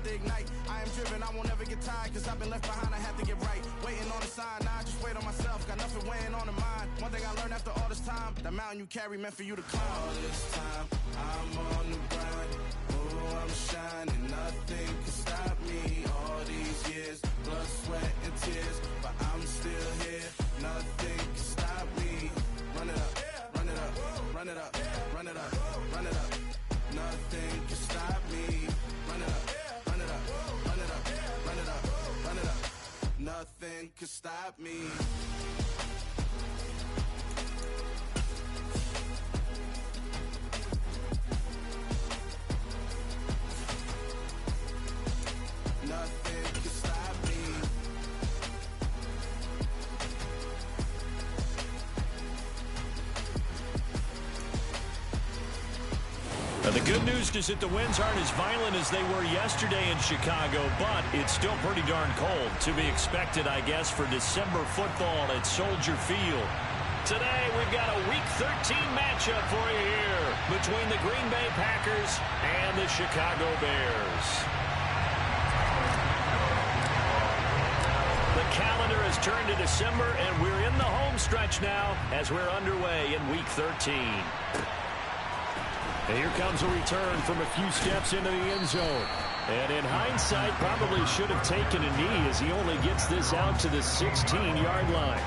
to ignite. I am driven, I won't ever get tired, cause I've been left behind, I have to get right. Waiting on the sign, now I just wait on myself, got nothing weighing on the mind. One thing I learned after all this time, the mountain you carry meant for you to climb. All this time, I'm on the grind. Oh, I'm shining, nothing can stop me. All these years, blood, sweat, and tears, but I'm still here, nothing can stop me. Run it up, run it up, run it up, run it up, run it up. Nothing can stop me. Run it up, run it up, run it up, run it up, run it up. Nothing can stop me. Nothing can stop me. Now, the good news is that the winds aren't as violent as they were yesterday in Chicago, but it's still pretty darn cold. To be expected, I guess, for December football at Soldier Field. Today, we've got a Week 13 matchup for you here between the Green Bay Packers and the Chicago Bears. The calendar has turned to December, and we're in the home stretch now as we're underway in Week 13. And here comes a return from a few steps into the end zone. And in hindsight, probably should have taken a knee as he only gets this out to the 16-yard line.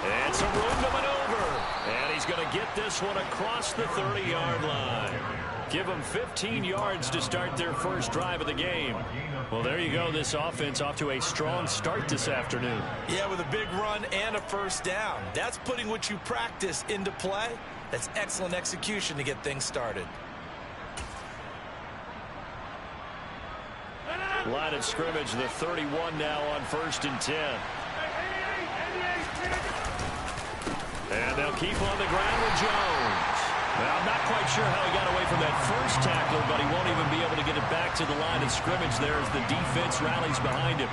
And some room to maneuver. And he's going to get this one across the 30-yard line. Give them 15 yards to start their first drive of the game. Well, there you go. This offense off to a strong start this afternoon. Yeah, with a big run and a first down. That's putting what you practice into play. That's excellent execution to get things started. Line of scrimmage, the 31 now on 1st and 10. And they'll keep on the ground with Jones. Well, I'm not quite sure how he got away from that first tackle, but he won't even be able to get it back to the line of scrimmage there as the defense rallies behind him.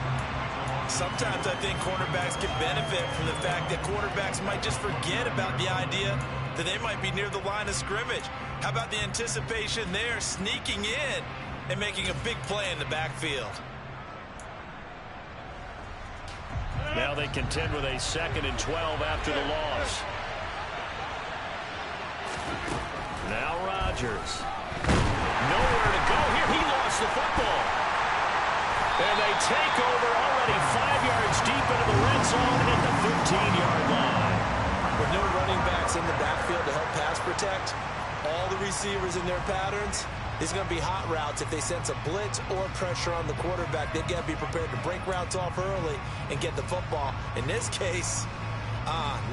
Sometimes I think cornerbacks can benefit from the fact that quarterbacks might just forget about the idea that they might be near the line of scrimmage. How about the anticipation there, sneaking in and making a big play in the backfield? Now they contend with a 2nd and 12 after the loss. Now Rodgers. Nowhere to go here. He lost the football. And they take over already 5 yards deep into the red zone at the 15-yard line. With no running backs in the backfield to help pass protect, all the receivers in their patterns, it's going to be hot routes. If they sense a blitz or pressure on the quarterback, they've got to be prepared to break routes off early and get the football. In this case,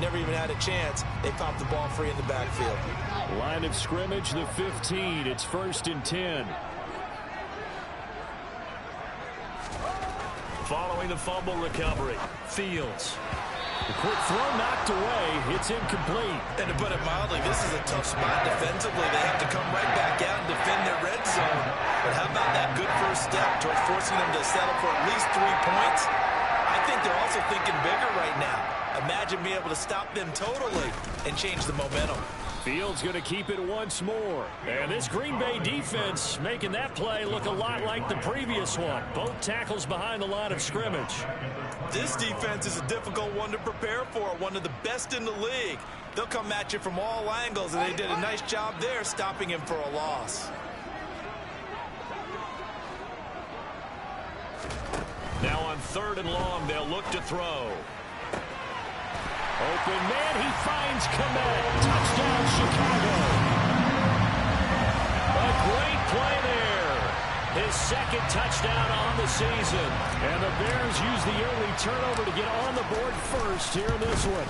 never even had a chance. They popped the ball free in the backfield. Line of scrimmage, the 15. It's 1st and 10. Following the fumble recovery, Fields. The quick throw knocked away. It's incomplete. And to put it mildly, this is a tough spot defensively. They have to come right back out and defend their red zone. But how about that good first step towards forcing them to settle for at least 3 points? I think they're also thinking bigger right now. Imagine being able to stop them totally and change the momentum. Fields going to keep it once more. And this Green Bay defense making that play look a lot like the previous one. Both tackles behind the line of scrimmage. This defense is a difficult one to prepare for, one of the best in the league. They'll come at you from all angles, and they did a nice job there stopping him for a loss. Now on 3rd and long, they'll look to throw. Open man, he finds Kmet. Touchdown, Chicago. A great play there. His 2nd touchdown on the season. And the Bears use the early turnover to get on the board first here in this one.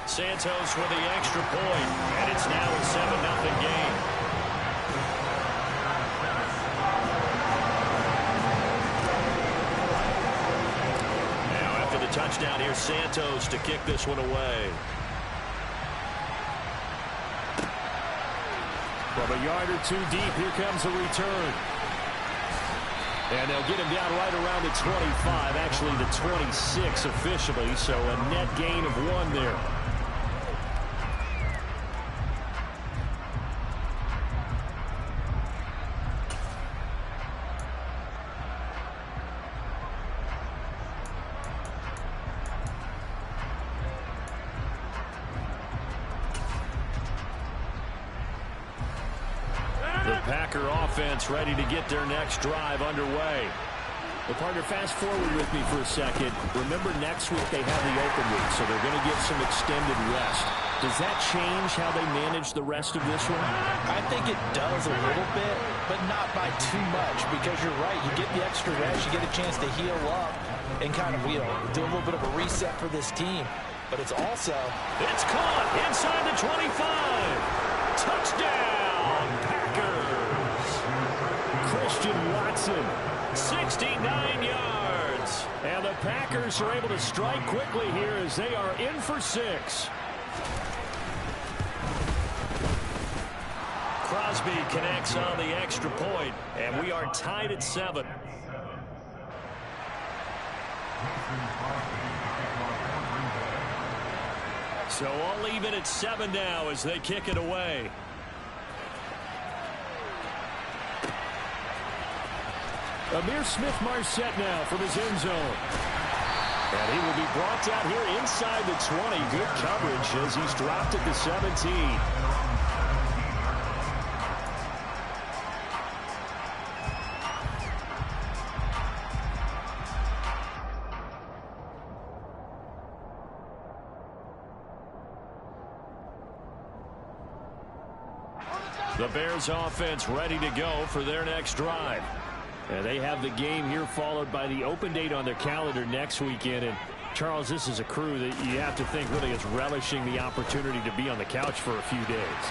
Santos with the extra point, and it's now a 7-0 game. touchdown. Here's Santos to kick this one away. From a yard or two deep, here comes a return. And they'll get him down right around the 25, actually the 26 officially, so a net gain of 1 there. Packer offense ready to get their next drive underway. Well, partner, fast forward with me for a second. Remember, next week they have the open week, so they're going to get some extended rest. Does that change how they manage the rest of this one? I think it does a little bit, but not by too much, because you're right. You get the extra rest. You get a chance to heal up and kind of, do a little bit of a reset for this team. But it's also... It's caught inside the 25. Touchdown, Packers. Christian Watson, 69 yards. And the Packers are able to strike quickly here as they are in for 6. Crosby connects on the extra point, and we are tied at 7. So all even at 7 now as they kick it away. Amir Smith-Marset now from his end zone. And he will be brought down here inside the 20. Good coverage as he's dropped at the 17. The Bears offense ready to go for their next drive. And they have the game here followed by the open date on their calendar next weekend. And Charles, this is a crew that you have to think really is relishing the opportunity to be on the couch for a few days.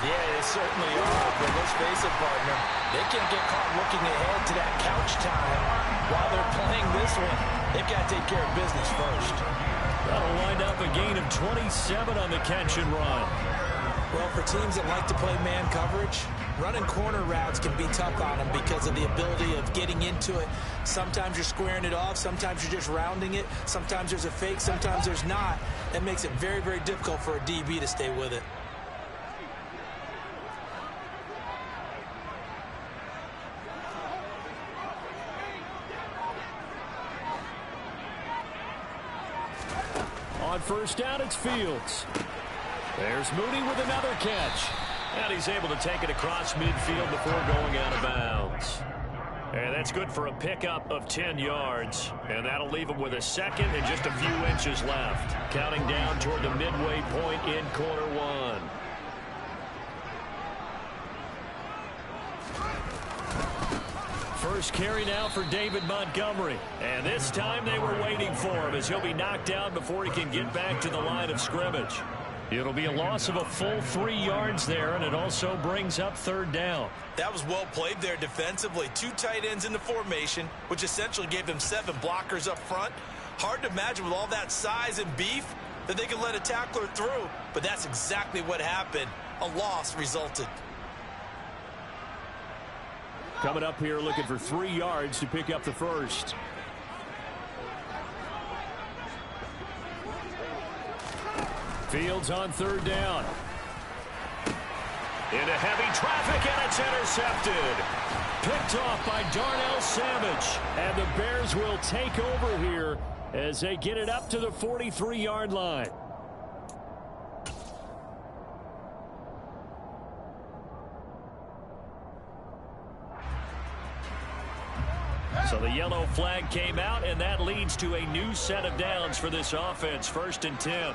Yeah, they certainly are. But let's face it, partner, they can't get caught looking ahead to that couch time while they're playing this one. They've got to take care of business first. That'll wind up a gain of 27 on the catch and run. Well, for teams that like to play man coverage, running corner routes can be tough on them because of the ability of getting into it. Sometimes you're squaring it off. Sometimes you're just rounding it. Sometimes there's a fake. Sometimes there's not. That makes it very, very difficult for a DB to stay with it. On first down, it's Fields. There's Mooney with another catch. And he's able to take it across midfield before going out of bounds. And that's good for a pickup of 10 yards. And that'll leave him with a second and just a few inches left. Counting down toward the midway point in quarter 1. First carry now for David Montgomery. And this time they were waiting for him as he'll be knocked down before he can get back to the line of scrimmage. It'll be a loss of a full 3 yards there, and it also brings up third down. That was well played there defensively. 2 tight ends in the formation, which essentially gave them 7 blockers up front. Hard to imagine with all that size and beef that they could let a tackler through, but that's exactly what happened. A loss resulted. Coming up here looking for 3 yards to pick up the first. Fields on third down. Into heavy traffic, and it's intercepted. Picked off by Darnell Savage. And the Bears will take over here as they get it up to the 43-yard line. So the yellow flag came out, and that leads to a new set of downs for this offense. 1st and 10.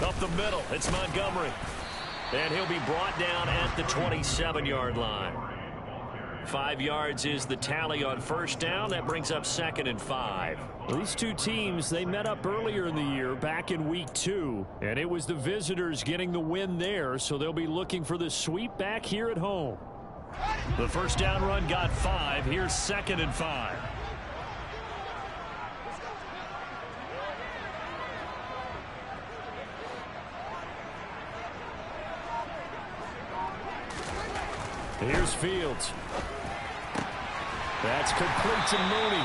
Up the middle, it's Montgomery. And he'll be brought down at the 27-yard line. 5 yards is the tally on first down. That brings up 2nd and 5. Well, these two teams, they met up earlier in the year back in week 2, and it was the visitors getting the win there, so they'll be looking for the sweep back here at home. The first down run got 5. Here's 2nd and 5. Here's Fields. That's complete to Mooney.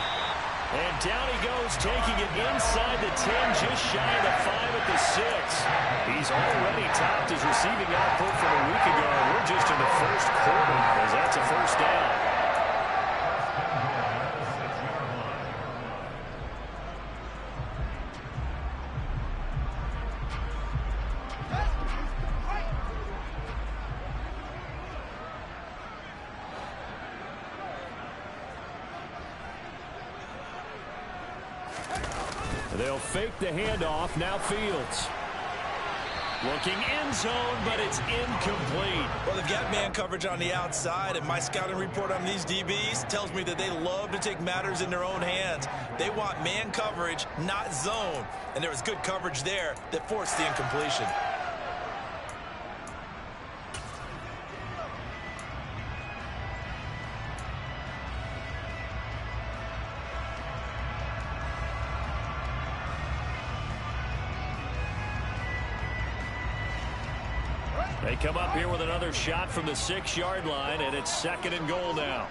And down he goes, taking it inside the 10, just shy of the 5 at the 6. He's already topped his receiving output from a week ago. We're just in the first quarter, as that's a first down. They'll fake the handoff. Now Fields. Looking end zone, but it's incomplete. Well, they've got man coverage on the outside, and my scouting report on these DBs tells me that they love to take matters in their own hands. They want man coverage, not zone. And there was good coverage there that forced the incompletion. They come up here with another shot from the 6-yard line, and it's 2nd and goal now.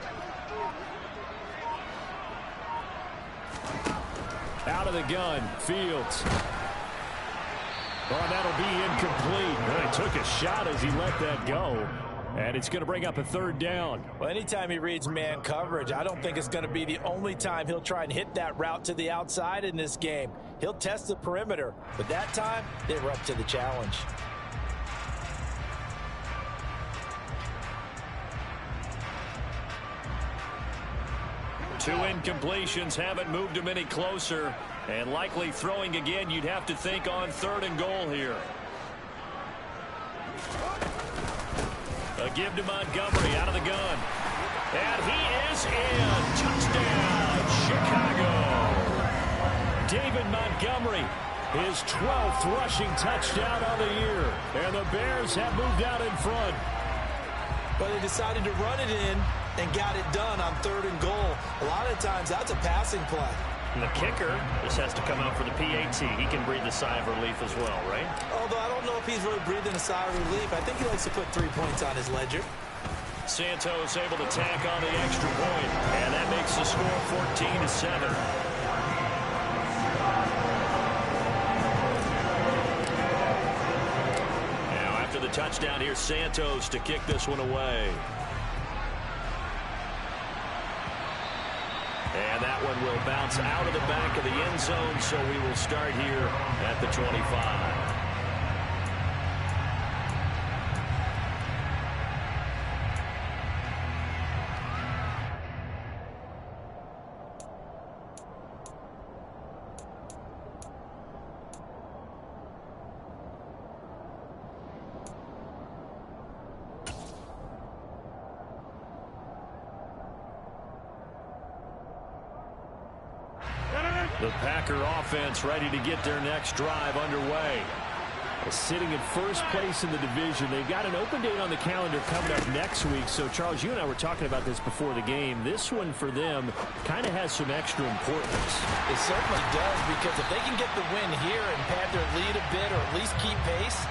Out of the gun, Fields. Oh, that'll be incomplete. Well, he took a shot as he let that go. And it's going to bring up a 3rd down. Well, anytime he reads man coverage, I don't think it's going to be the only time he'll try and hit that route to the outside in this game. He'll test the perimeter, but that time they were up to the challenge. Two incompletions haven't moved him any closer, and likely throwing again, you'd have to think on 3rd and goal here. A give to Montgomery out of the gun. And he is in. Touchdown, Chicago. David Montgomery, his 12th rushing touchdown of the year. And the Bears have moved out in front. But they decided to run it in and got it done on 3rd and goal. A lot of times that's a passing play. And the kicker just has to come out for the PAT. He can breathe a sigh of relief as well, right? Although I don't know if he's really breathing a sigh of relief. I think he likes to put 3 points on his ledger. Santos able to tack on the extra point, and that makes the score 14-7. Now after the touchdown, here's Santos to kick this one away. And that one will bounce out of the back of the end zone, so we will start here at the 25. The Packer offense ready to get their next drive underway. Sitting in first place in the division. They've got an open date on the calendar coming up next week. So, Charles, you and I were talking about this before the game. This one for them kind of has some extra importance. It certainly does, because if they can get the win here and pad their lead a bit or at least keep pace,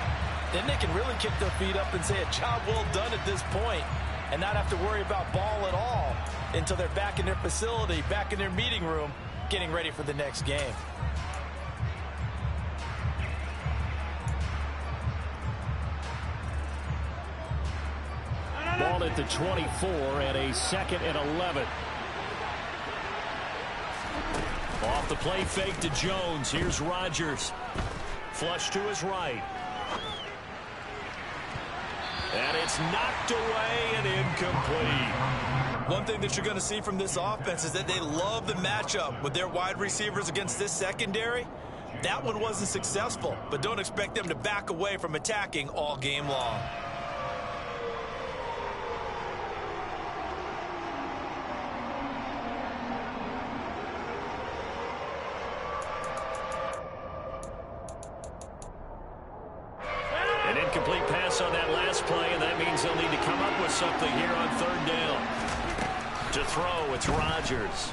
then they can really kick their feet up and say a job well done at this point and not have to worry about ball at all until they're back in their facility, back in their meeting room, getting ready for the next game. Ball at the 24 and a 2nd and 11. Off the play fake to Jones. Here's Rodgers. Flush to his right. And it's knocked away and incomplete. One thing that you're going to see from this offense is that they love the matchup with their wide receivers against this secondary. That one wasn't successful, but don't expect them to back away from attacking all game long. incomplete pass on that last play, and that means they'll need to come up with something here on third down. To throw, it's Rodgers.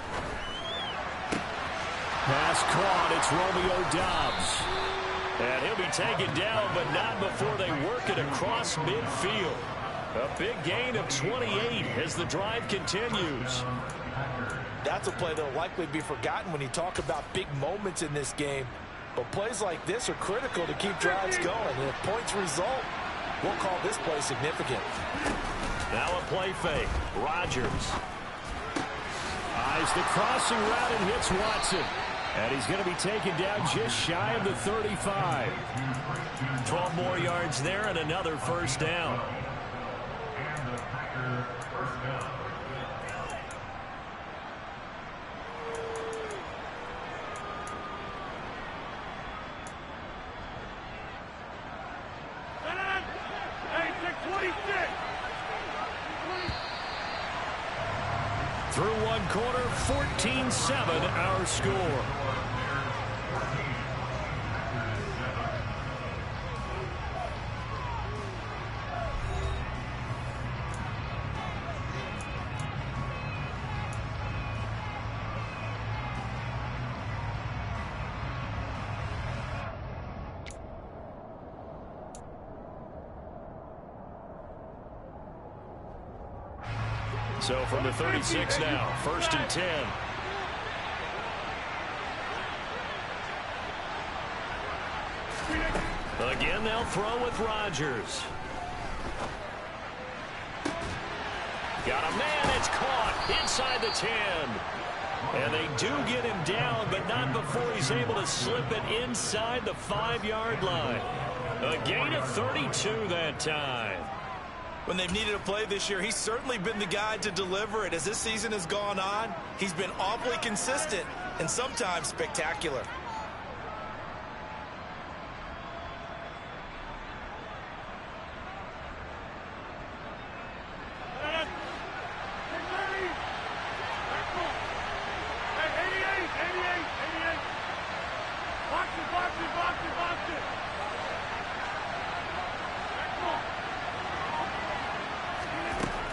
Pass caught. It's Romeo Doubs. And he'll be taken down, but not before they work it across midfield. A big gain of 28 as the drive continues. That's a play that will likely be forgotten when you talk about big moments in this game. But plays like this are critical to keep drives going. And if points result, we'll call this play significant. Now a play fake. Rodgers. Eyes the crossing route and hits Watson. And he's going to be taken down just shy of the 35. 12 more yards there and another first down. Through one quarter, 14-7 our score. So from the 36 now, 1st and 10. Again, they'll throw with Rodgers. Got a man, it's caught inside the 10. And they do get him down, but not before he's able to slip it inside the 5-yard line. A gain of 32 that time. When they've needed a play this year, he's certainly been the guy to deliver it. As this season has gone on, he's been awfully consistent and sometimes spectacular.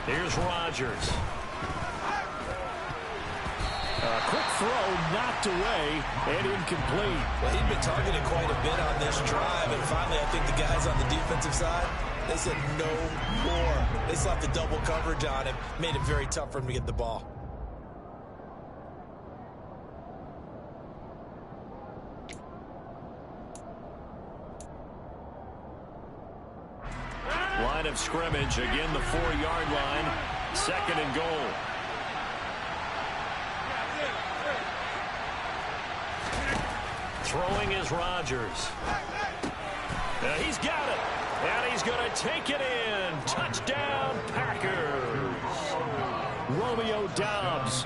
Here's Rodgers. A quick throw knocked away and incomplete. Well, he'd been targeted quite a bit on this drive, and finally I think the guys on the defensive side, they said no more. They slapped the double coverage on him, made it very tough for him to get the ball. Line of scrimmage, again the 4-yard line, 2nd and goal. Throwing is Rodgers. He's got it, and he's going to take it in. Touchdown, Packers. Romeo Doubs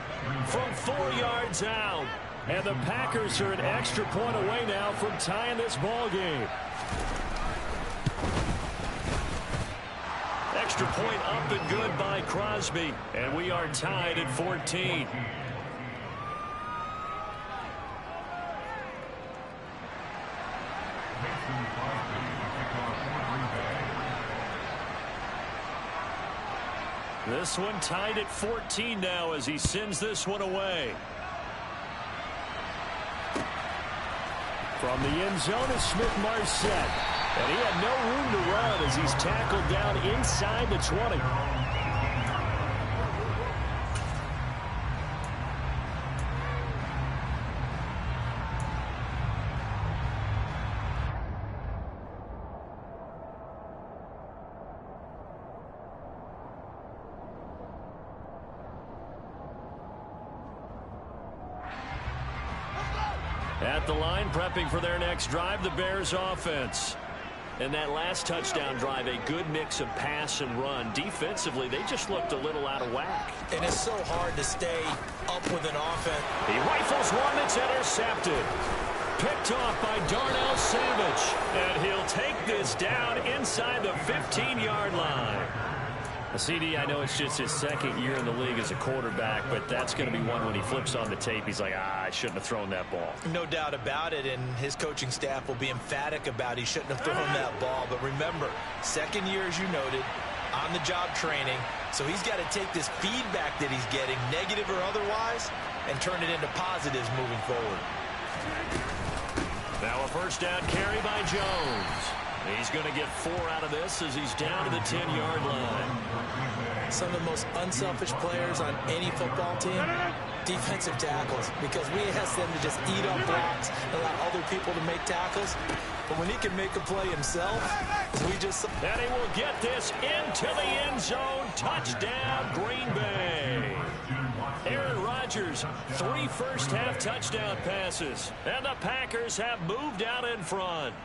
From 4 yards out. And the Packers are an extra point away now from tying this ball game. Extra point up and good by Crosby. And we are tied at 14. This one tied at 14 now as he sends this one away. From the end zone is Smith-Marset. And he had no room to run as he's tackled down inside the 20. At the line, prepping for their next drive, the Bears offense. And that last touchdown drive, a good mix of pass and run. Defensively, they just looked a little out of whack. And it's so hard to stay up with an offense. He rifles one that's intercepted. Picked off by Darnell Savage. And he'll take this down inside the 15-yard line. CD, I know it's just his second year in the league as a quarterback, but that's going to be one when he flips on the tape. He's like, I shouldn't have thrown that ball. No doubt about it, and his coaching staff will be emphatic about he shouldn't have thrown that ball. But remember, second year, as you noted, on-the-job training, so he's got to take this feedback that he's getting, negative or otherwise, and turn it into positives moving forward. Now a first down carry by Jones. He's going to get 4 out of this as he's down to the 10-yard line. Some of the most unselfish players on any football team, defensive tackles, because we ask them to just eat up blocks, allow other people to make tackles. But when he can make a play himself, we just... And he will get this into the end zone. Touchdown, Green Bay. Aaron Rodgers, 3 first-half touchdown passes. And the Packers have moved out in front.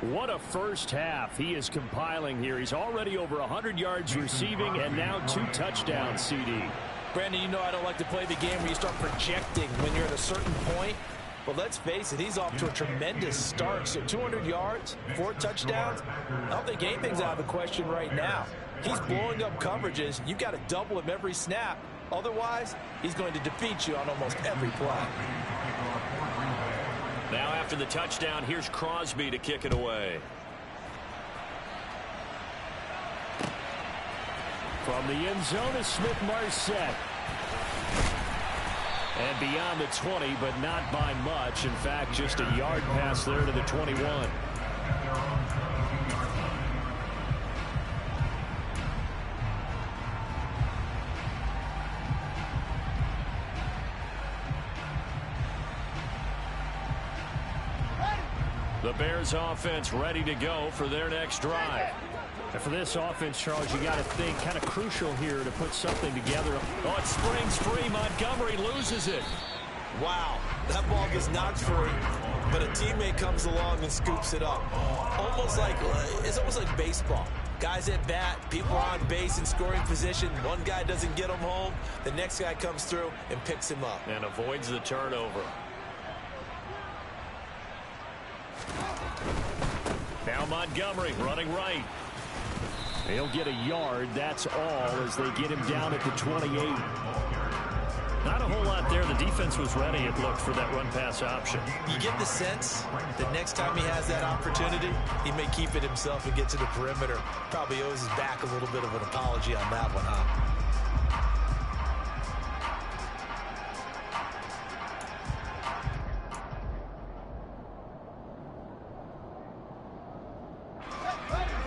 What a first half he is compiling here. He's already over 100 yards receiving and now 2 touchdowns, CD. Brandon, you know I don't like to play the game where you start projecting when you're at a certain point. But let's face it, he's off to a tremendous start. So 200 yards, 4 touchdowns. I don't think anything's out of the question right now. He's blowing up coverages. You've got to double him every snap. Otherwise, he's going to defeat you on almost every play. Now after the touchdown, here's Crosby to kick it away. From the end zone is Smith-Marset. And beyond the 20, but not by much. In fact, just a yard pass there to the 21. The Bears offense ready to go for their next drive. And for this offense, Charles, you got to think kind of crucial here to put something together. Oh, it springs free. Montgomery loses it. Wow, that ball gets knocked free, but a teammate comes along and scoops it up. It's almost like baseball. Guys at bat, people are on base in scoring position. One guy doesn't get him home. The next guy comes through and picks him up. And avoids the turnover. Now Montgomery running right. He'll get a yard, that's all, as they get him down at the 28. Not a whole lot there. The defense was ready, it looked, for that run-pass option. You get the sense that next time he has that opportunity, he may keep it himself and get to the perimeter. Probably owes his back a little bit of an apology on that one, huh?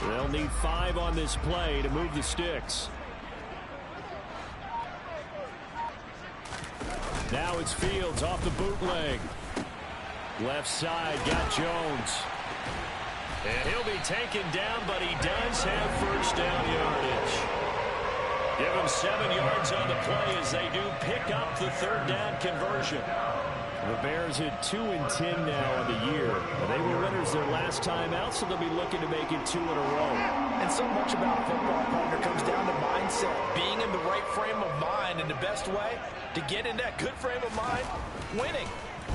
They'll need 5 on this play to move the sticks. Now it's Fields off the bootleg. Left side, got Jones. And he'll be taken down, but he does have first down yardage. Give him 7 yards on the play as they do pick up the third down conversion. The Bears at 2-10 now on the year. They were winners their last time out, so they'll be looking to make it 2 in a row. And so much about football, partner, comes down to mindset. Being in the right frame of mind, and the best way to get in that good frame of mind, winning.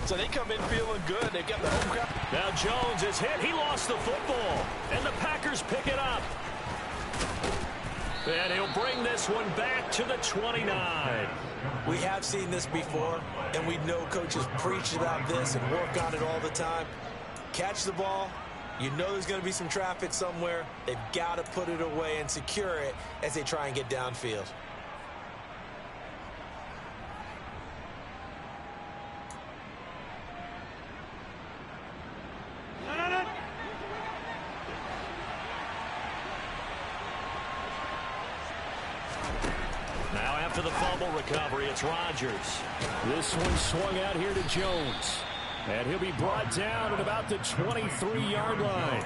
So they come in feeling good. They've got the home crowd. Now Jones is hit. He lost the football. And the Packers pick it up. And he'll bring this one back to the 29. We have seen this before, and we know coaches preach about this and work on it all the time. Catch the ball. You know there's going to be some traffic somewhere. They've got to put it away and secure it as they try and get downfield. Now after the fumble recovery, it's Rodgers. This one swung out here to Jones. And he'll be brought down at about the 23-yard line.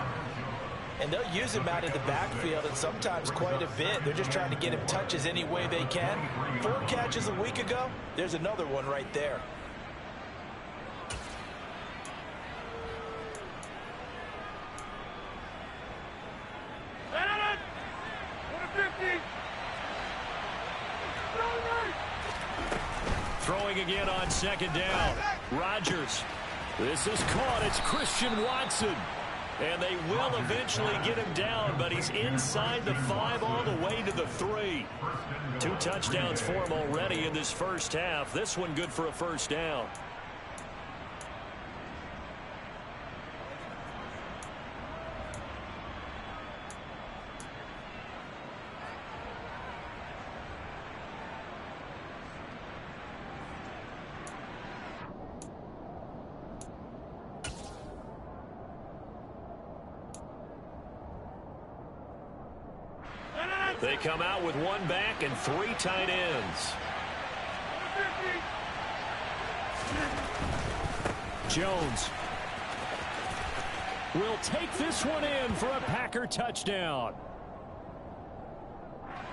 And they'll use him out in the backfield, and sometimes quite a bit. They're just trying to get him touches any way they can. 4 catches a week ago. There's another one right there. Throwing again on second down. Rodgers. This is caught. It's Christian Watson. And they will eventually get him down, but he's inside the 5 all the way to the 3. 2 touchdowns for him already in this first half. This one good for a first down. They come out with 1 back and 3 tight ends. Jones will take this one in for a Packer touchdown.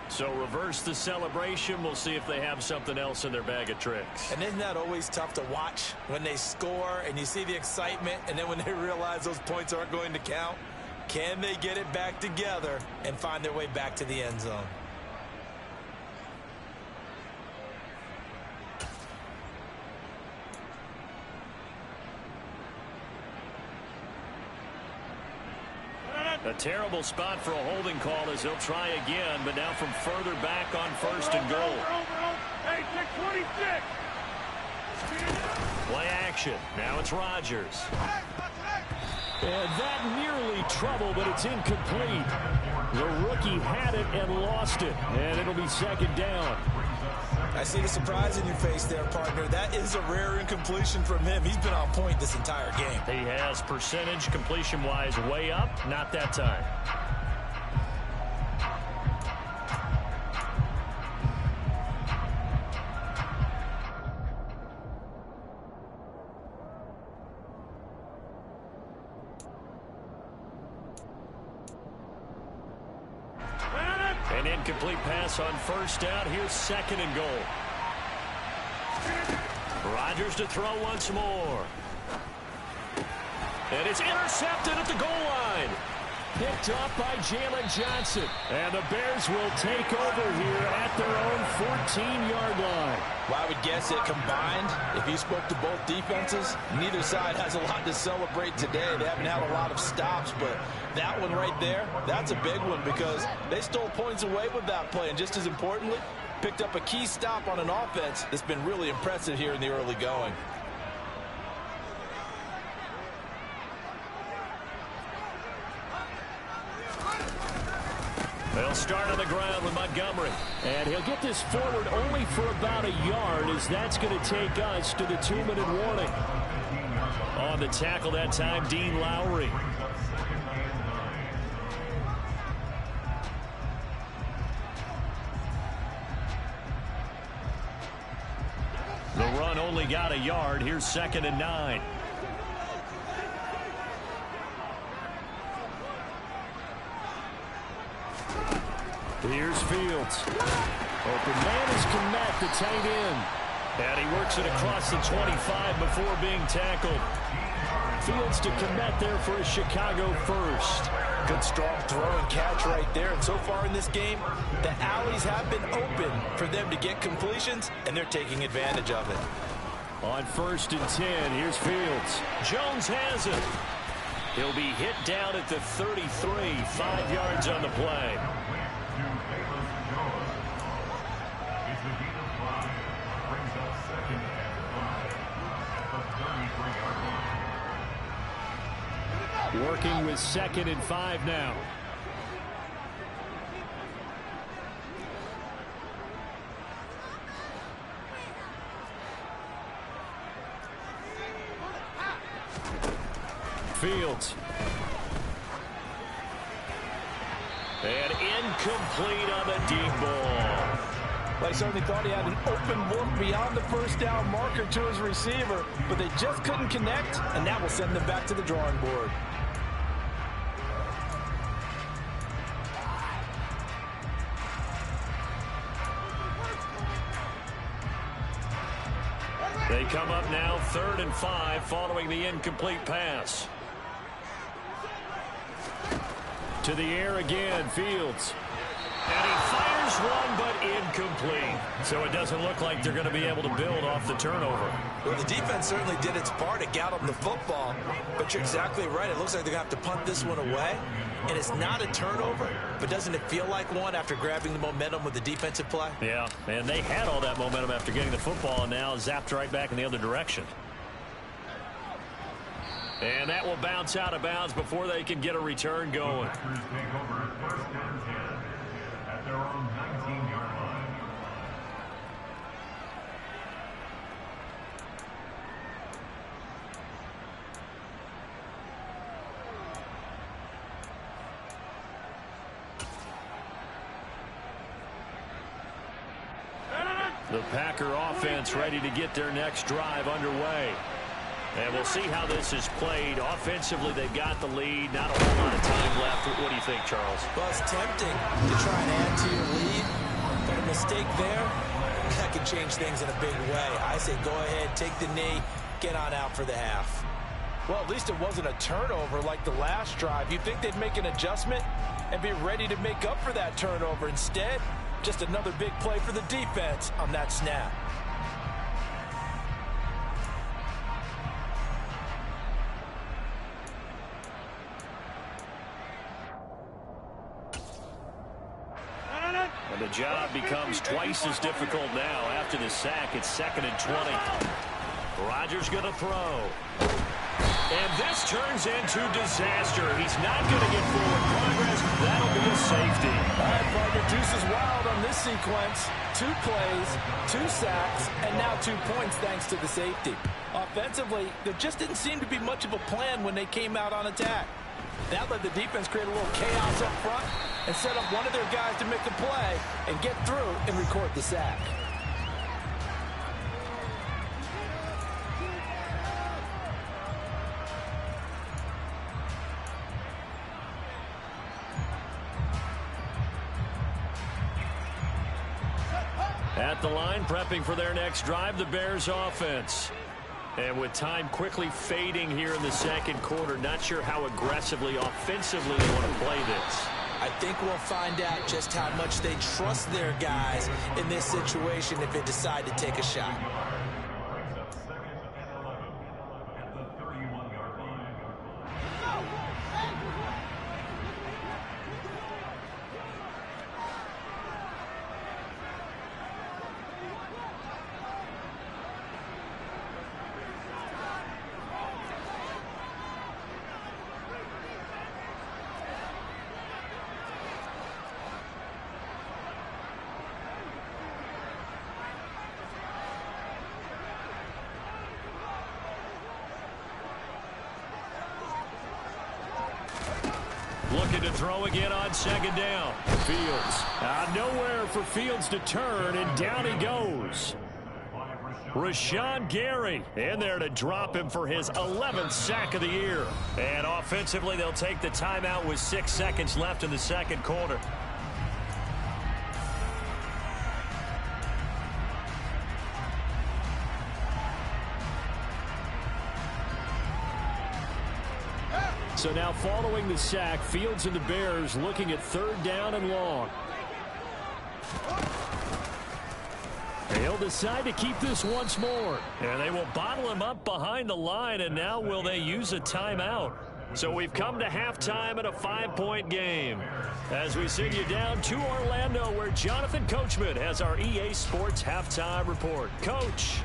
So reverse the celebration. We'll see if they have something else in their bag of tricks. And isn't that always tough to watch when they score and you see the excitement, and then when they realize those points aren't going to count? Can they get it back together and find their way back to the end zone? A terrible spot for a holding call as he'll try again, but now from further back on 1st and goal. Hey, 26. Play action. Now it's Rodgers. And that nearly trouble, but it's incomplete. The rookie had it and lost it, and it'll be 2nd down. I see the surprise in your face there, partner. That is a rare incompletion from him. He's been on point this entire game. He has percentage completion-wise way up, not that time. An incomplete pass on 1st down. Here's 2nd and goal. Rodgers to throw once more. And it's intercepted at the goal line. Picked off by Jalen Johnson. And the Bears will take over here at their own 14-yard line. Well, I would guess it combined, if you spoke to both defenses, neither side has a lot to celebrate today. They haven't had a lot of stops, but that one right there, that's a big one because they stole points away with that play. And just as importantly, picked up a key stop on an offense that's been really impressive here in the early going. They'll start on the ground with Montgomery. And he'll get this forward only for about a yard, as that's going to take us to the 2-minute warning. On the tackle that time, Dean Lowry. The run only got a yard. Here's 2nd and 9. Here's Fields. Open man is Kmet, the tight end. And he works it across the 25 before being tackled. Fields to Kmet there for a Chicago first. Good strong throw and catch right there. And so far in this game, the alleys have been open for them to get completions, and they're taking advantage of it. On 1st and 10, here's Fields. Jones has it. He'll be hit down at the 33, 5 yards on the play. Working with 2nd and 5 now. Fields. And incomplete on the deep ball. Well, I certainly thought he had an open look beyond the 1st down marker to his receiver, but they just couldn't connect, and that will send them back to the drawing board. They come up now 3rd and 5 following the incomplete pass. To the air again, Fields. And he fires Fires one, but incomplete. So it doesn't look like they're going to be able to build off the turnover. Well, the defense certainly did its part to gallop the football, but you're exactly right. It looks like they're going to have to punt this one away, and it's not a turnover, but doesn't it feel like one after grabbing the momentum with the defensive play? Yeah, and they had all that momentum after getting the football, and now zapped right back in the other direction. And that will bounce out of bounds before they can get a return going. At their own 19-yard line. The Packer offense ready to get their next drive underway. And we'll see how this is played. Offensively, they've got the lead. Not a whole lot of time left. What do you think, Charles? Well, it's tempting to try and add to your lead, but a mistake there, that could change things in a big way. I say go ahead, take the knee, get on out for the half. Well, at least it wasn't a turnover like the last drive. You'd think they'd make an adjustment and be ready to make up for that turnover. Instead, just another big play for the defense on that snap. And the job becomes twice as difficult now. After the sack, it's 2nd and 20. Rodgers going to throw. And this turns into disaster. He's not going to get forward progress. That'll be a safety. All right, partner, deuce is wild on this sequence. 2 plays, 2 sacks, and now 2 points thanks to the safety. Offensively, there just didn't seem to be much of a plan when they came out on attack. That let the defense create a little chaos up front and set up one of their guys to make a play and get through and record the sack. At the line, prepping for their next drive, the Bears offense. And with time quickly fading here in the second quarter, not sure how aggressively, offensively they want to play this. I think we'll find out just how much they trust their guys in this situation if they decide to take a shot. Looking to throw again on 2nd down. Fields. Nowhere for Fields to turn, and down he goes. Rashawn Gary in there to drop him for his 11th sack of the year. And offensively, they'll take the timeout with 6 seconds left in the second quarter. So now following the sack, Fields and the Bears looking at 3rd down and long. They'll decide to keep this once more. And they will bottle him up behind the line, and now will they use a timeout? So we've come to halftime in a 5-point game. As we send you down to Orlando, where Jonathan Coachman has our EA Sports halftime report. Coach.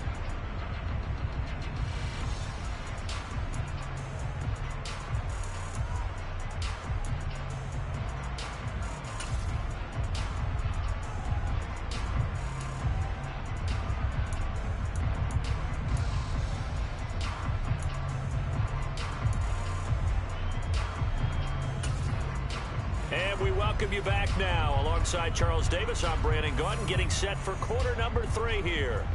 And we welcome you back now. Alongside Charles Davis, I'm Brandon Gordon, getting set for quarter number 3 here.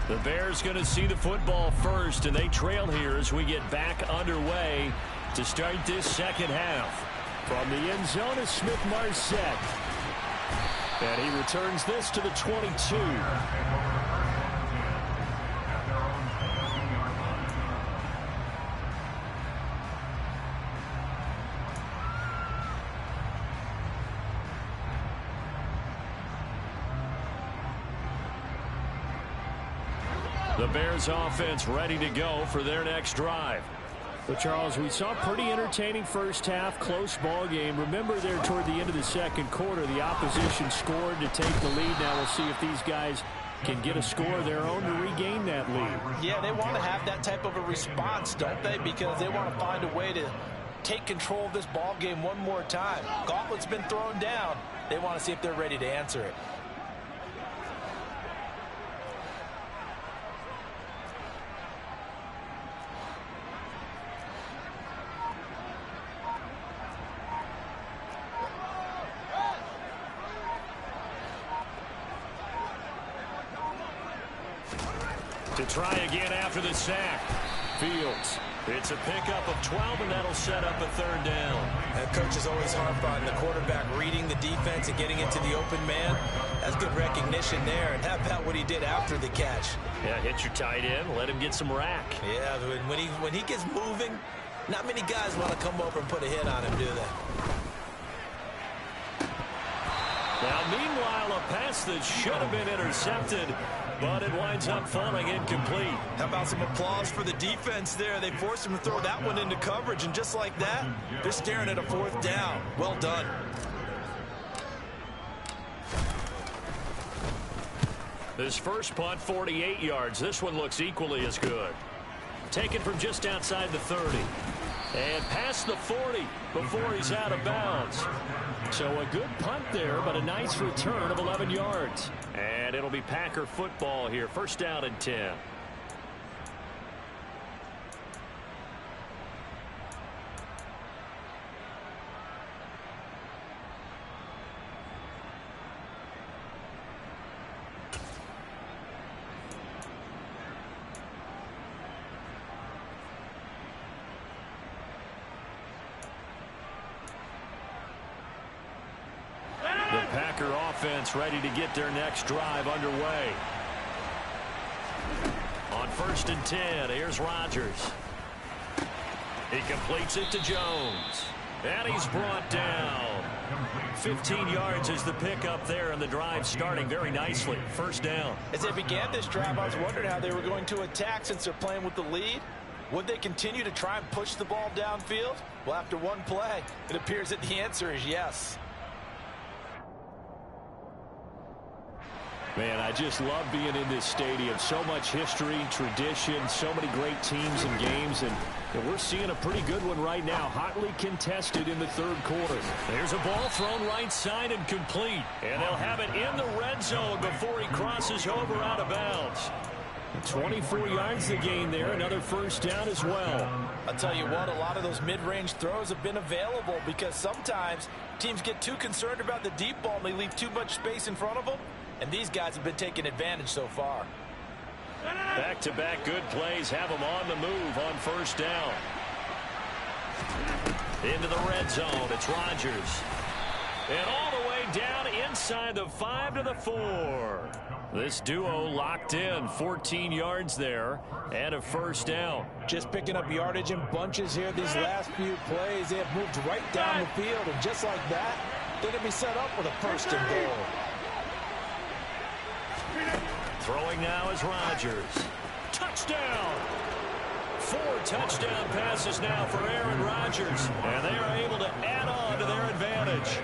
The Bears going to see the football first, and they trail here as we get back underway to start this second half. From the end zone is Smith-Marset. And he returns this to the 22. The Bears offense ready to go for their next drive. Well, Charles, we saw a pretty entertaining first half, close ball game. Remember there toward the end of the second quarter, the opposition scored to take the lead. Now we'll see if these guys can get a score of their own to regain that lead. Yeah, they want to have that type of a response, don't they? Because they want to find a way to take control of this ball game one more time. Gauntlet's been thrown down. They want to see if they're ready to answer it. To try again after the sack. Fields. It's a pickup of 12, and that'll set up a third down. And coach is always harp on the quarterback reading the defense and getting into the open man. That's good recognition there. And how about what he did after the catch? Yeah, hit your tight end, let him get some rack. Yeah, when he gets moving, not many guys want to come over and put a hit on him, do they? Now, meanwhile, a pass that should have been intercepted, but it winds up falling incomplete. How about some applause for the defense there? They forced him to throw that one into coverage, and just like that, they're staring at a fourth down. Well done. This first punt, 48 yards. This one looks equally as good. Taken from just outside the 30. And past the 40 before he's out of bounds. So a good punt there, but a nice return of 11 yards. And it'll be Packer football here. First down and 10. Packer offense ready to get their next drive underway. On 1st and 10, here's Rodgers. He completes it to Jones. And he's brought down. 15 yards is the pickup there, and the drive starting very nicely. First down. As they began this drive, I was wondering how they were going to attack since they're playing with the lead. Would they continue to try and push the ball downfield? Well, after one play, it appears that the answer is yes. Man, I just love being in this stadium. So much history, tradition, so many great teams and games, and we're seeing a pretty good one right now. Hotly contested in the third quarter. There's a ball thrown right side and complete. And they'll have it in the red zone before he crosses over out of bounds. 24 yards to gain there. Another first down as well. I'll tell you what, a lot of those mid-range throws have been available because sometimes teams get too concerned about the deep ball and they leave too much space in front of them. And these guys have been taking advantage so far. Back-to-back good plays have them on the move on first down. Into the red zone. It's Rodgers. And all the way down inside the 5 to the 4. This duo locked in. 14 yards there and a first down. Just picking up yardage in bunches here these last few plays. They have moved right down the field. And just like that, they're going to be set up with a first and goal. Throwing now is Rodgers. Touchdown! 4 touchdown passes now for Aaron Rodgers. And they are able to add on to their advantage.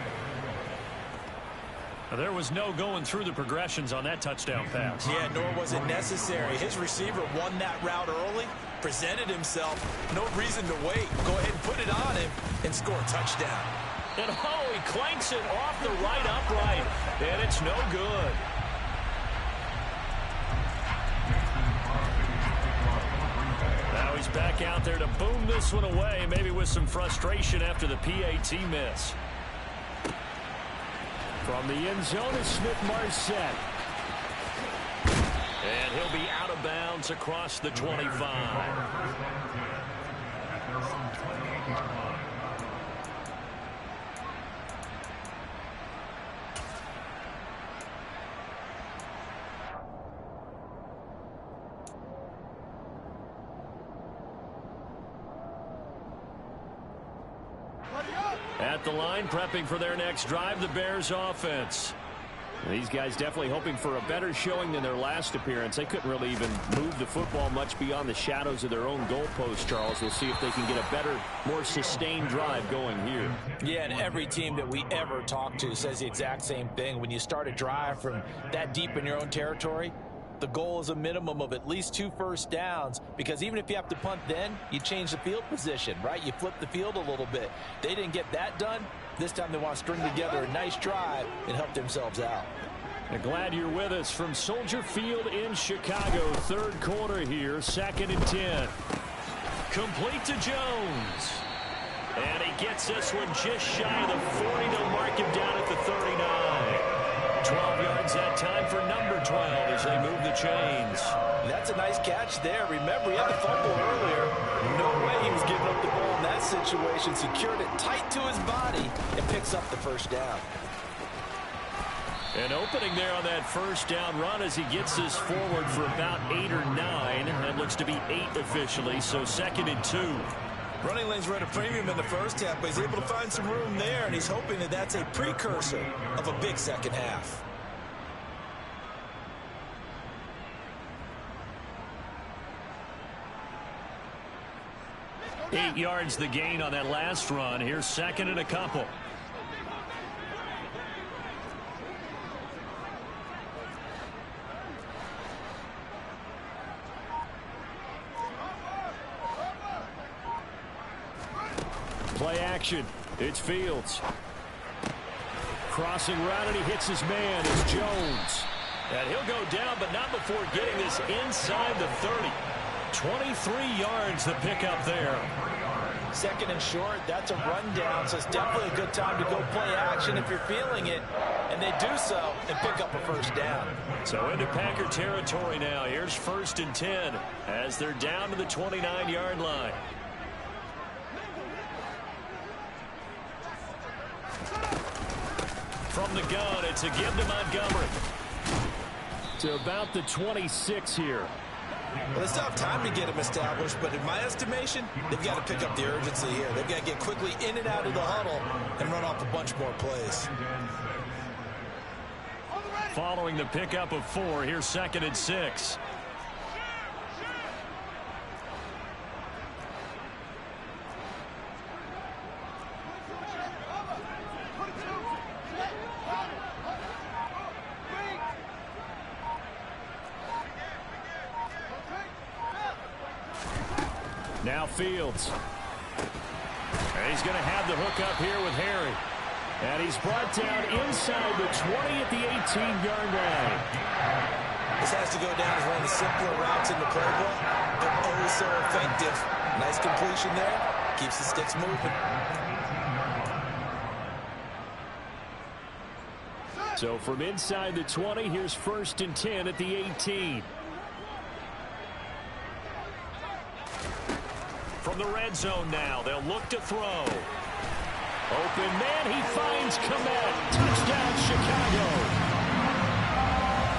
There was no going through the progressions on that touchdown pass. Yeah, nor was it necessary. His receiver won that route early, presented himself. No reason to wait. Go ahead and put it on him and score a touchdown. And he clanks it off the right upright. And it's no good. Now he's back out there to boom this one away, maybe with some frustration after the PAT miss. From the end zone is Smith-Marset. And he'll be out of bounds across the 25. At the line, prepping for their next drive, the Bears offense. These guys definitely hoping for a better showing than their last appearance. They couldn't really even move the football much beyond the shadows of their own goalpost, Charles. We'll see if they can get a better, more sustained drive going here. Yeah, and every team that we ever talk to says the exact same thing. When you start a drive from that deep in your own territory, the goal is a minimum of at least 2 first downs, because even if you have to punt then, you change the field position, right? You flip the field a little bit. They didn't get that done. This time they want to string together a nice drive and help themselves out. And glad you're with us from Soldier Field in Chicago. Third quarter here, 2nd and 10. Complete to Jones. And he gets this one just shy of the 40. They'll mark him down at the 39. 12 yards that time for number 12 as they move the chains. That's a nice catch there. Remember, he had the fumble earlier. No way he was giving up the ball in that situation. Secured it tight to his body and picks up the first down. An opening there on that first down run as he gets this forward for about 8 or 9. That looks to be 8 officially, so 2nd and 2. Running lanes were at a premium in the first half, but he's able to find some room there, and he's hoping that that's a precursor of a big second half. Eight yards the gain on that last run. Here's 2nd and a couple. Play action. It's Fields. Crossing route, and he hits his man. It's Jones. And he'll go down, but not before getting this inside the 30. 23 yards the pickup there. 2nd and short, that's a rundown, so it's definitely a good time to go play action if you're feeling it. And they do so and pick up a first down. So into Packer territory now. Here's 1st and 10 as they're down to the 29-yard line. From the gun, it's a give to Montgomery. To about the 26 here. Well, they still have time to get him established, but in my estimation, they've got to pick up the urgency here. They've got to get quickly in and out of the huddle and run off a bunch more plays. Following the pickup of 4, here's 2nd and 6. Now Fields. And he's going to have the hook up here with Harry. And he's brought down inside the 20 at the 18-yard line. This has to go down as one of the simpler routes in the playbook, but always so effective. Nice completion there. Keeps the sticks moving. So from inside the 20, here's 1st and 10 at the 18. From the red zone now, they'll look to throw. Open man, he finds Komet. Touchdown, Chicago.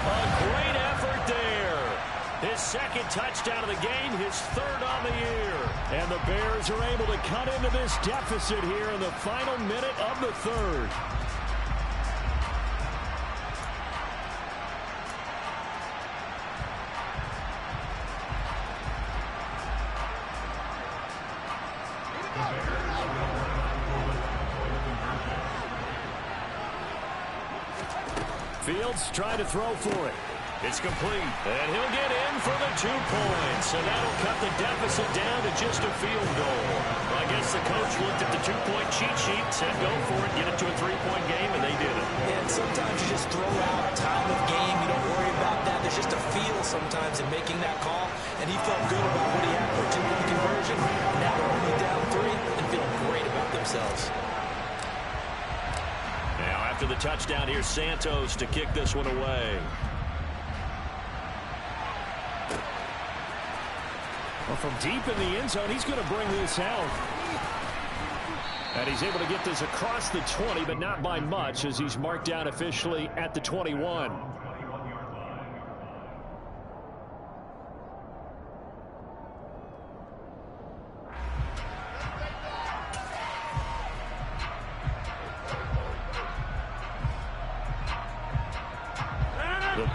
A great effort there. His 2nd touchdown of the game, his 3rd on the year. And the Bears are able to cut into this deficit here in the final minute of the 3rd. Fields trying to throw for it. It's complete, and he'll get in for the 2 points, and that'll cut the deficit down to just a field goal. Well, I guess the coach looked at the 2-point cheat sheet, said go for it, get it to a 3-point game, and they did it. And sometimes you just throw out time of game. You don't worry about that. There's just a feel sometimes in making that call, and he felt good about what he had for a 2-point conversion. Now they're only down 3 and feeling great about themselves. Now after the touchdown, here's Santos to kick this one away. Well, from deep in the end zone, he's going to bring this out. And he's able to get this across the 20, but not by much, as he's marked down officially at the 21.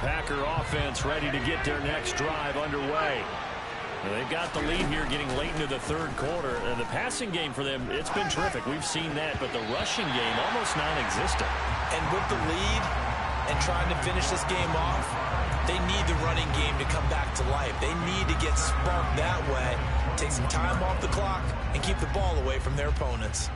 Packer offense ready to get their next drive underway. They've got the lead here getting late into the third quarter. And the passing game for them, it's been terrific. We've seen that. But the rushing game, almost non-existent. And with the lead and trying to finish this game off, they need the running game to come back to life. They need to get sparked that way, take some time off the clock, and keep the ball away from their opponents.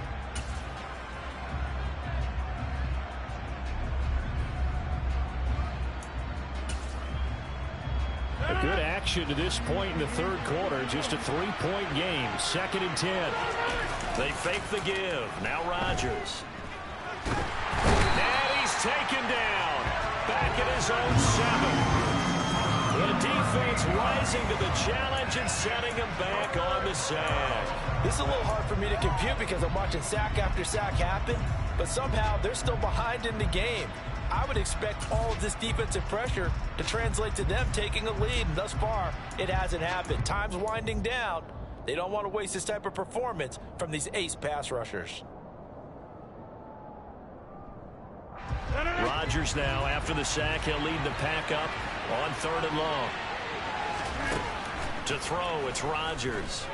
A good action to this point in the third quarter. Just a 3-point game. 2nd and 10. They fake the give. Now Rodgers. And he's taken down. Back at his own 7. The defense rising to the challenge and setting him back on the sack. This is a little hard for me to compute because I'm watching sack after sack happen, but somehow they're still behind in the game. I would expect all of this defensive pressure to translate to them taking a lead, and thus far, it hasn't happened. Time's winding down. They don't want to waste this type of performance from these ace pass rushers. Rodgers now, after the sack, he'll lead the pack up on 3rd and long. To throw, it's Rodgers.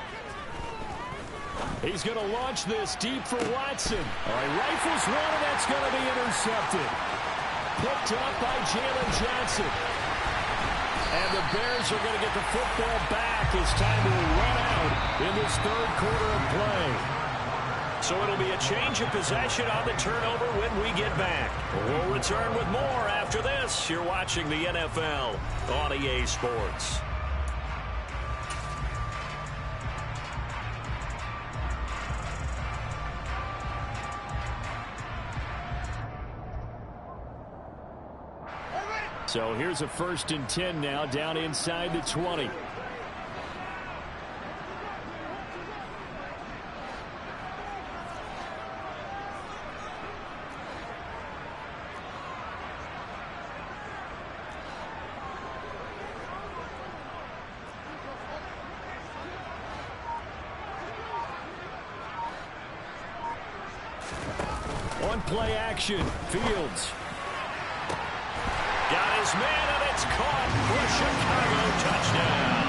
He's going to launch this deep for Watson. All right, rifles one, and that's going to be intercepted. Picked up by Jalen Johnson. And the Bears are going to get the football back. It's time to run out in this third quarter of play. So it'll be a change of possession on the turnover when we get back. We'll return with more after this. You're watching the NFL on EA Sports. So here's a 1st and 10 now, down inside the 20. On play action, Fields. Got his man, and it's caught for a Chicago touchdown.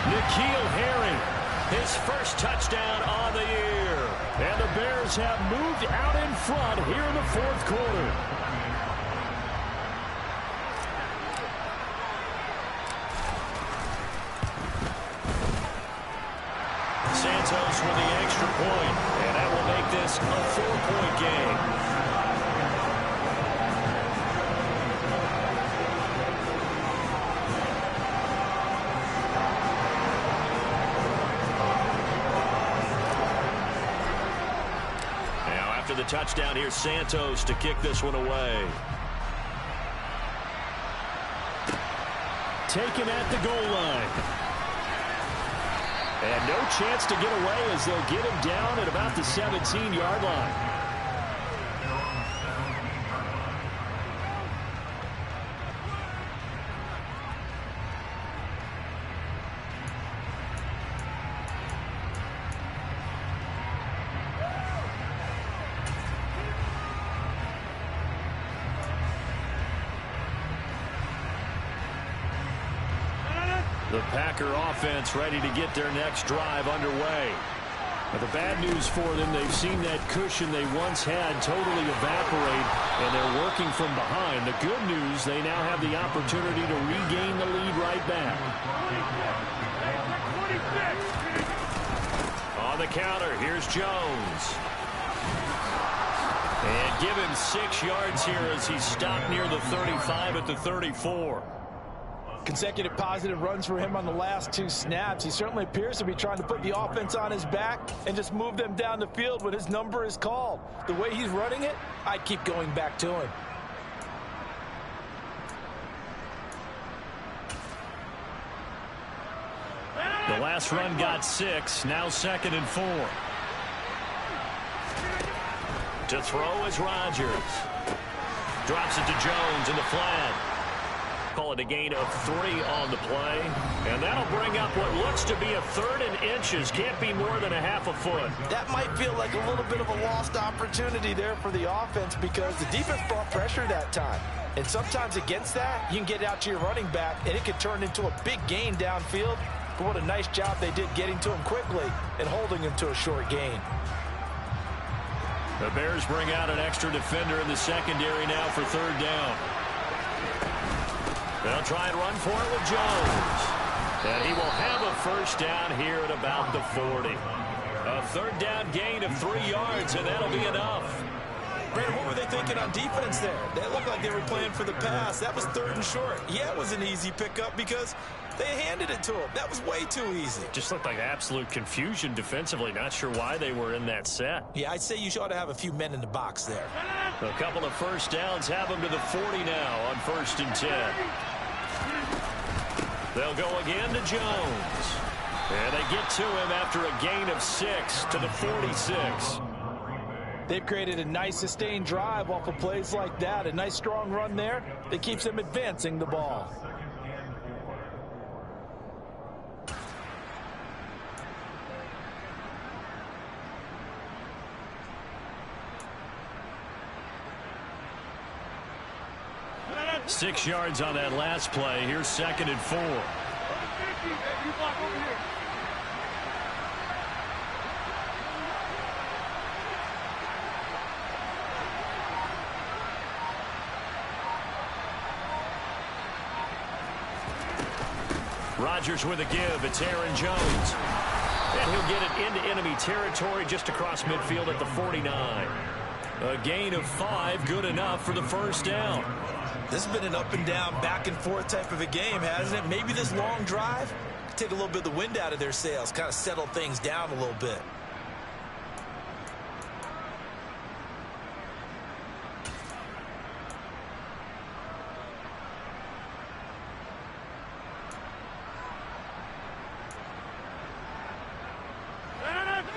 N'Keal Harry, His first touchdown on the year. and the Bears have moved out in front here in the fourth quarter. Santos with the extra point, and that will make this a 4-point game. The touchdown here, Santos to kick this one away. Taken at the goal line. And no chance to get away as they'll get him down at about the 17-yard line. The Packer offense ready to get their next drive underway. But the bad news for them, they've seen that cushion they once had totally evaporate, and they're working from behind. The good news, they now have the opportunity to regain the lead right back. On the counter, here's Jones. And give him 6 yards here as he's stopped near the 35 at the 34. Consecutive positive runs for him on the last 2 snaps. He certainly appears to be trying to put the offense on his back and just move them down the field when his number is called. The way he's running it, I'd keep going back to him. The last run got 6, now 2nd and 4. To throw is Rodgers. Drops it to Jones in the flat. Call it a gain of 3 on the play. And that'll bring up what looks to be a 3rd and inches. Can't be more than a half a foot. That might feel like a little bit of a lost opportunity there for the offense because the defense brought pressure that time. And sometimes against that, you can get out to your running back, and it could turn into a big gain downfield. But what a nice job they did getting to him quickly and holding him to a short gain. The Bears bring out an extra defender in the secondary now for third down. They'll try and run for it with Jones. And he will have a first down here at about the 40. A third down gain of 3 yards, and that'll be enough. Brandon, what were they thinking on defense there? They looked like they were playing for the pass. That was third and short. Yeah, it was an easy pickup because they handed it to him. That was way too easy. Just looked like absolute confusion defensively. Not sure why they were in that set. Yeah, I'd say you ought to have a few men in the box there. A couple of first downs have them to the 40 now on 1st and 10. They'll go again to Jones. And they get to him after a gain of 6 to the 46. They've created a nice sustained drive off of plays like that. A nice strong run there that keeps them advancing the ball. Six yards on that last play. Here's 2nd and 4. Rodgers with a give. It's Aaron Jones. And he'll get it into enemy territory just across midfield at the 49. A gain of 5, good enough for the first down. This has been an up and down, back and forth type of a game, hasn't it? Maybe this long drive take a little bit of the wind out of their sails, kind of settle things down a little bit.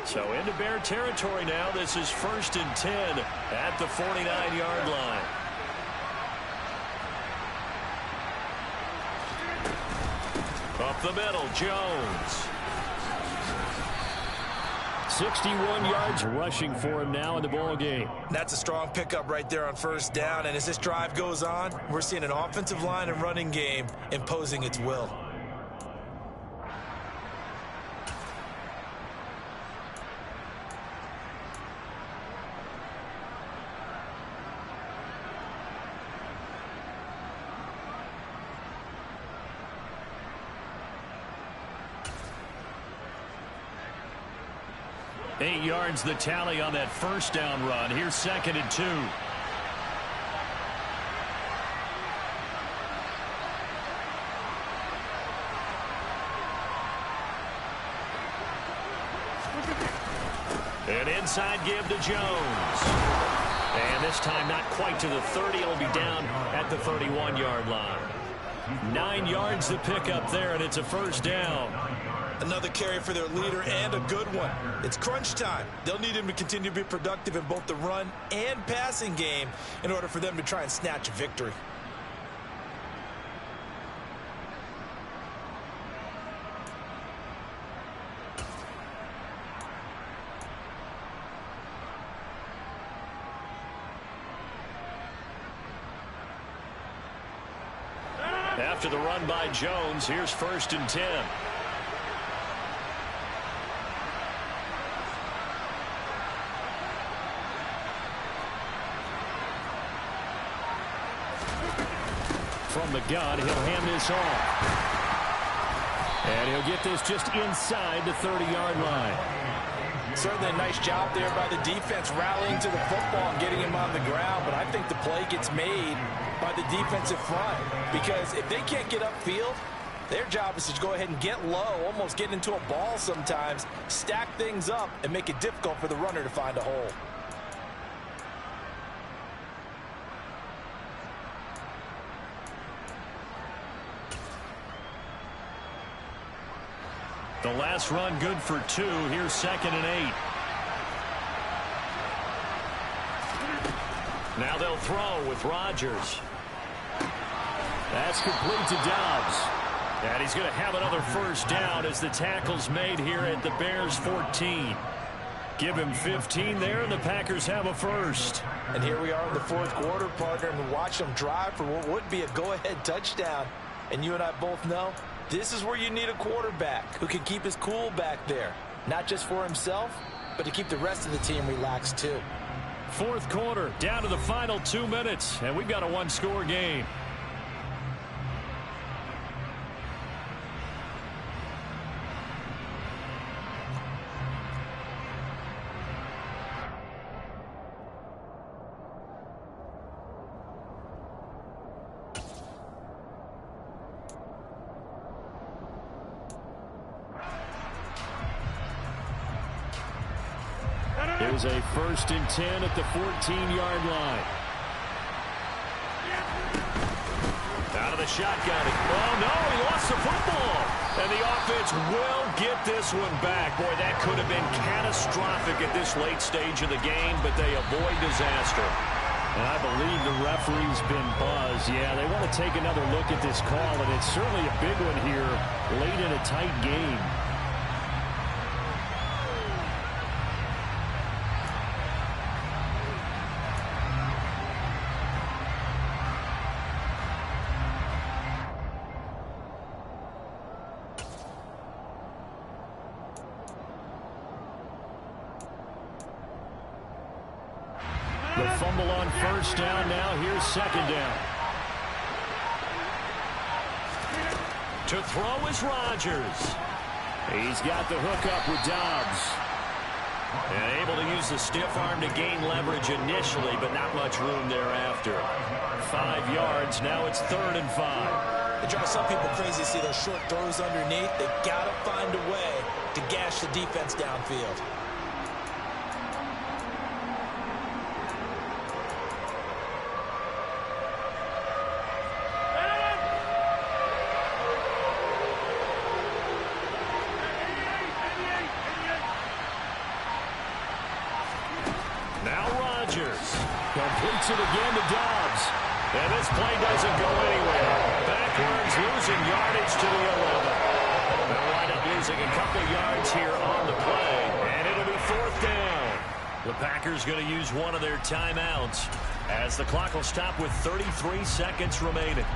So into Bear territory now. This is 1st and 10 at the 49-yard line. Up the middle, Jones. 61 yards rushing for him now in the ball game. That's a strong pickup right there on first down. And as this drive goes on, we're seeing an offensive line and running game imposing its will. Eight yards the tally on that first down run. Here's 2nd and 2. An inside give to Jones. And this time not quite to the 30. It'll be down at the 31-yard line. 9 yards the pickup there, and it's a first down. Another carry for their leader and a good one. It's crunch time. They'll need him to continue to be productive in both the run and passing game in order for them to try and snatch a victory. After the run by Jones, here's 1st and 10. From the gun, he'll hand this off. And he'll get this just inside the 30-yard line. Certainly a nice job there by the defense rallying to the football and getting him on the ground. But I think the play gets made by the defensive front. Because if they can't get upfield, their job is to go ahead and get low, almost get into a ball sometimes, stack things up, and make it difficult for the runner to find a hole. The last run good for 2. Here's 2nd and 8. Now they'll throw with Rodgers. That's complete to Dobbs. And he's going to have another first down as the tackle's made here at the Bears 14. Give him 15 there, and the Packers have a first. And here we are in the fourth quarter, partner, and watch them drive for what would be a go-ahead touchdown. And you and I both know this is where you need a quarterback who can keep his cool back there, not just for himself, but to keep the rest of the team relaxed too. Fourth quarter, down to the final 2 minutes, and we've got a one-score game. Here's a 1st and 10 at the 14-yard line. Out of the shotgun. Oh, no, he lost the football. And the offense will get this one back. Boy, that could have been catastrophic at this late stage of the game, but they avoid disaster. And I believe the referee's been buzzed. Yeah, they want to take another look at this call, and it's certainly a big one here late in a tight game. The fumble on 1st down now. Here's 2nd down. To throw is Rodgers. He's got the hook up with Dobbs. And able to use the stiff arm to gain leverage initially, but not much room thereafter. 5 yards. Now it's 3rd and 5. It drives some people crazy to see those short throws underneath. They've got to find a way to gash the defense downfield. Completes it again to Dobbs. And this play doesn't go anywhere. Backwards, losing yardage to the 11. They'll wind up losing a couple yards here on the play. And it'll be 4th down. The Packers going to use one of their timeouts as the clock will stop with 33 seconds remaining.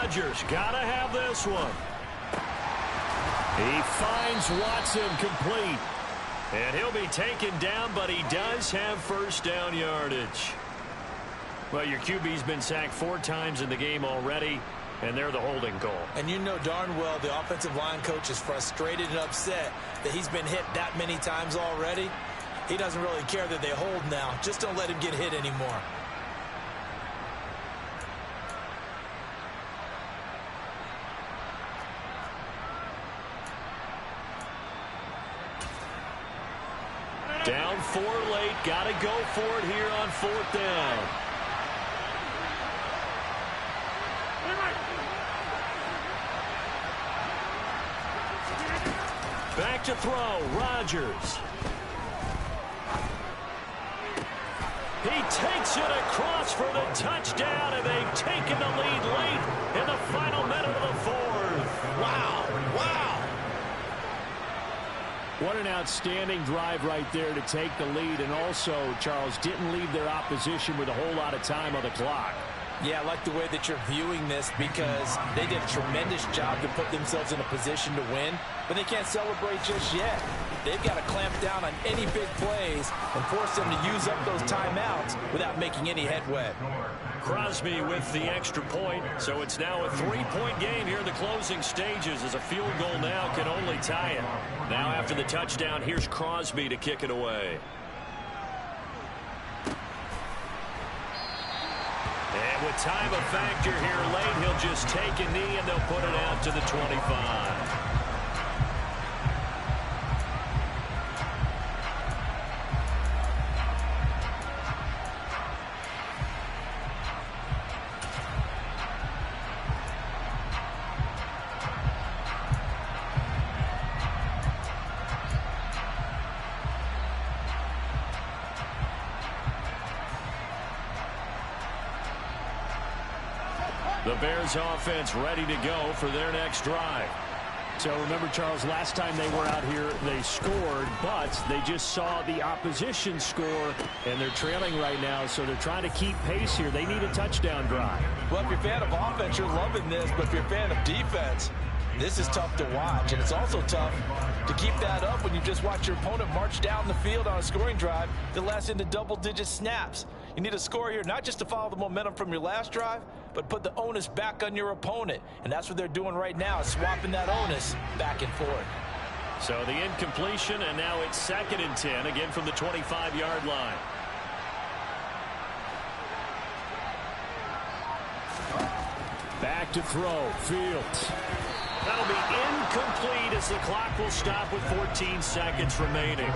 Rodgers gotta have this one. He finds Watson complete. And he'll be taken down, but he does have 1st down yardage. Well, your QB's been sacked 4 times in the game already, and they're the holding call. And you know darn well the offensive line coach is frustrated and upset that he's been hit that many times already. He doesn't really care that they hold now. Just don't let him get hit anymore. Down 4 late. Got to go for it here on 4th down. Back to throw. Rodgers. He takes it across for the touchdown, and they've taken the lead late in the final minute of the 4th. Wow. Wow. What an outstanding drive right there to take the lead, and also, Charles, didn't leave their opposition with a whole lot of time on the clock. Yeah, I like the way that you're viewing this because they did a tremendous job to put themselves in a position to win, but they can't celebrate just yet. They've got to clamp down on any big plays and force them to use up those timeouts without making any headway. Crosby with the extra point, so it's now a 3-point game here in the closing stages as a field goal now can only tie it. Now after the touchdown, here's Crosby to kick it away. And With time a factor here late, he'll just take a knee, and they'll put it out to the 25. The Bears offense ready to go for their next drive. So remember, Charles, last time they were out here, they scored, but they just saw the opposition score, and they're trailing right now, so they're trying to keep pace here. They need a touchdown drive. Well, if you're a fan of offense, you're loving this, but if you're a fan of defense, this is tough to watch, and it's also tough to keep that up when you just watch your opponent march down the field on a scoring drive that lasts into double-digit snaps. You need a score here, not just to follow the momentum from your last drive, but put the onus back on your opponent. And that's what they're doing right now, swapping that onus back and forth. So the incompletion, and now it's 2nd and 10, again from the 25-yard line. Back to throw, Fields. That'll be incomplete as the clock will stop with 14 seconds remaining.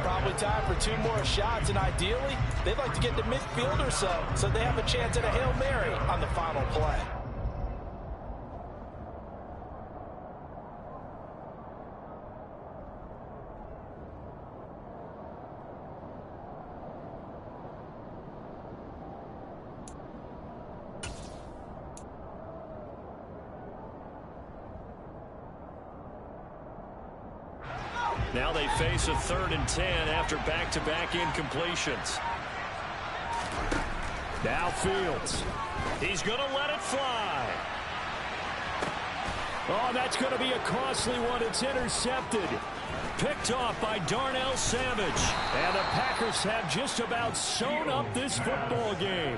Probably time for 2 more shots, and ideally, they'd like to get to midfield or so they have a chance at a Hail Mary on the final play. Now they face a 3rd and 10 after back-to-back incompletions. Now Fields. He's going to let it fly. Oh, that's going to be a costly one. It's intercepted. Picked off by Darnell Savage. And the Packers have just about sewn up this football game.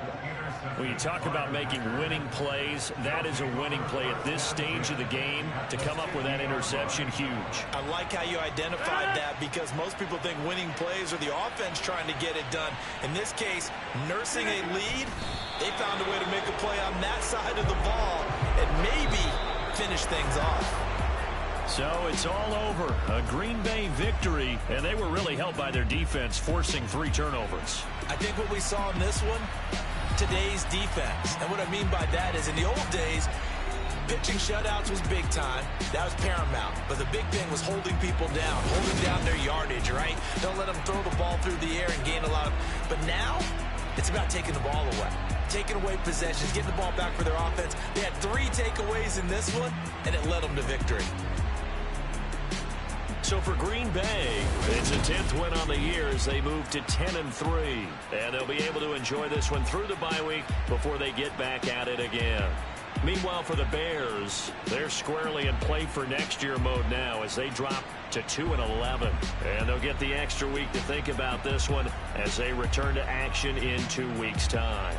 When you talk about making winning plays, that is a winning play at this stage of the game. To come up with that interception, huge. I like how you identified that, because most people think winning plays are the offense trying to get it done. In this case, nursing a lead, they found a way to make a play on that side of the ball and maybe finish things off. So it's all over. A Green Bay victory, and they were really helped by their defense, forcing 3 turnovers. I think what we saw in this one, today's defense. And what I mean by that is, in the old days, pitching shutouts was big time. That was paramount. But the big thing was holding people down, holding down their yardage, right? Don't let them throw the ball through the air and gain a lot of... But now, it's about taking the ball away. Taking away possessions, getting the ball back for their offense. They had 3 takeaways in this one, and it led them to victory. So for Green Bay, it's a 10th win on the year as they move to 10-3. And they'll be able to enjoy this one through the bye week before they get back at it again. Meanwhile, for the Bears, they're squarely in play for next year mode now as they drop to 2-11. And they'll get the extra week to think about this one as they return to action in 2 weeks' time.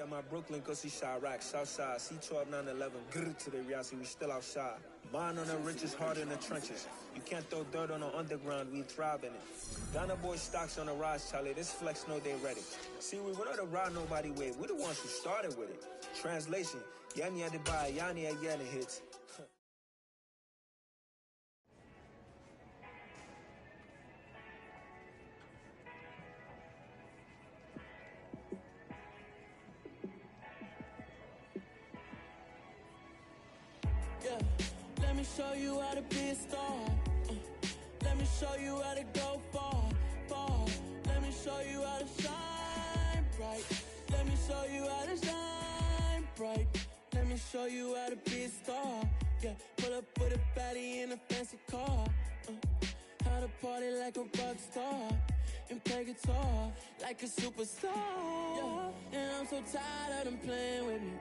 My Brooklyn, go see Chirac, Southside, C12 911, grr to the Riasi, we still outside. Bond on the richest, hard in the trenches. You can't throw dirt on the underground, we thrive in it. Ghana boy stocks on the rise, Charlie. This flex know they ready. See, we're not the ride nobody with. We're the ones who started with it. Translation, Yani had to buy, Yani again hits. Yeah, let me show you how to be a star. Let me show you how to go far, far. Let me show you how to shine bright. Let me show you how to shine bright. Let me show you how to be a star. Yeah, pull up with a baddie in a fancy car. How to party like a rock star and play guitar like a superstar. Yeah, and I'm so tired of them playing with me.